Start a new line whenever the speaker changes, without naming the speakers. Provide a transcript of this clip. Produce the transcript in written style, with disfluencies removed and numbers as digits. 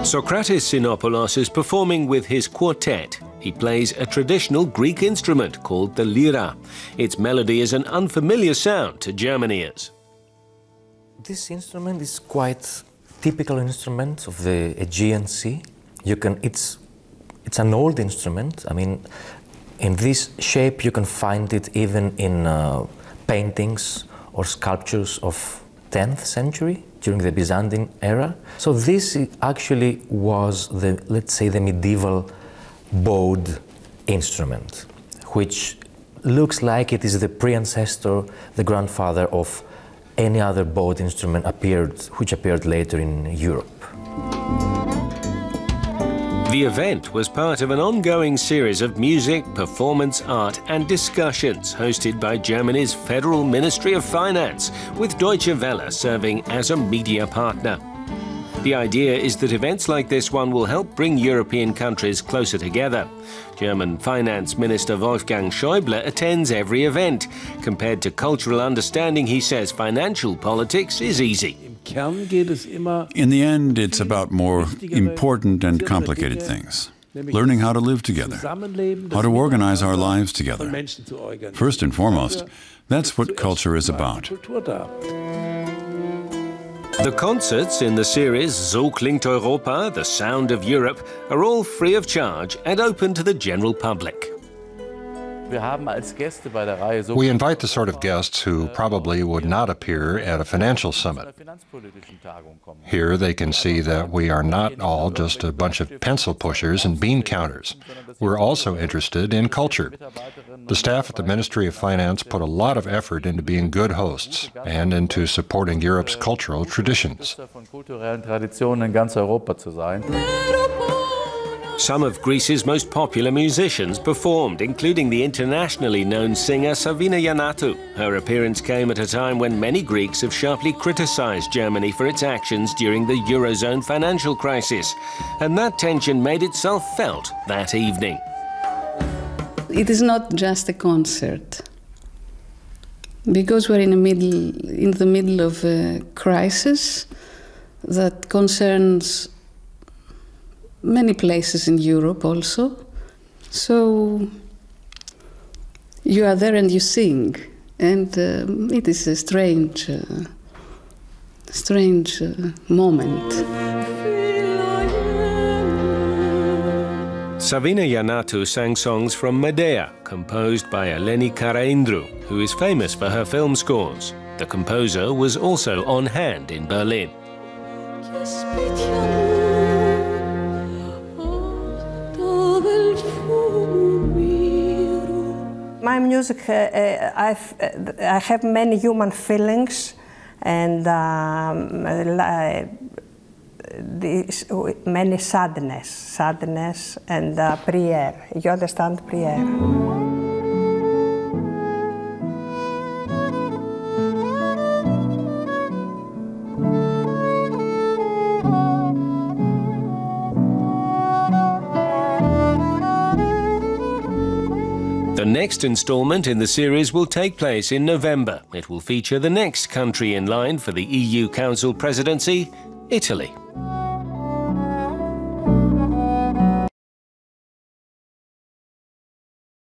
Sokratis Sinopoulos is performing with his quartet. He plays a traditional Greek instrument called the lyra. Its melody is an unfamiliar sound to German ears.
This instrument is quite typical instrument of the Aegean Sea. It's an old instrument. I mean, in this shape you can find it even in paintings or sculptures of 10th century during the Byzantine era. So this actually was let's say, the medieval bowed instrument, which looks like it is the pre-ancestor, the grandfather of any other bowed instrument which appeared later in Europe.
The event was part of an ongoing series of music, performance, art and discussions hosted by Germany's Federal Ministry of Finance, with Deutsche Welle serving as a media partner. The idea is that events like this one will help bring European countries closer together. German Finance Minister Wolfgang Schäuble attends every event. Compared to cultural understanding, he says financial politics is easy.
In the end, it's about more important and complicated things. Learning how to live together, how to organize our lives together. First and foremost, that's what culture is about.
The concerts in the series So Klingt Europa, The Sound of Europe, are all free of charge and open to the general public.
We invite the sort of guests who probably would not appear at a financial summit. Here they can see that we are not all just a bunch of pencil pushers and bean counters. We're also interested in culture. The staff at the Ministry of Finance put a lot of effort into being good hosts and into supporting Europe's cultural traditions.
Some of Greece's most popular musicians performed, including the internationally known singer Savina Yiannatou. Her appearance came at a time when many Greeks have sharply criticized Germany for its actions during the Eurozone financial crisis. And that tension made itself felt that evening.
It is not just a concert. Because we're in the middle of a crisis that concerns many places in Europe also. So you are there and you sing, and it is a strange moment.
Savina Yiannatou sang songs from Medea, composed by Eleni Karaindrou, who is famous for her film scores. The composer was also on hand in Berlin.
My music, I have many human feelings and many sadness and prayer. You understand prayer?
The next installment in the series will take place in November. It will feature the next country in line for the EU Council presidency, Italy.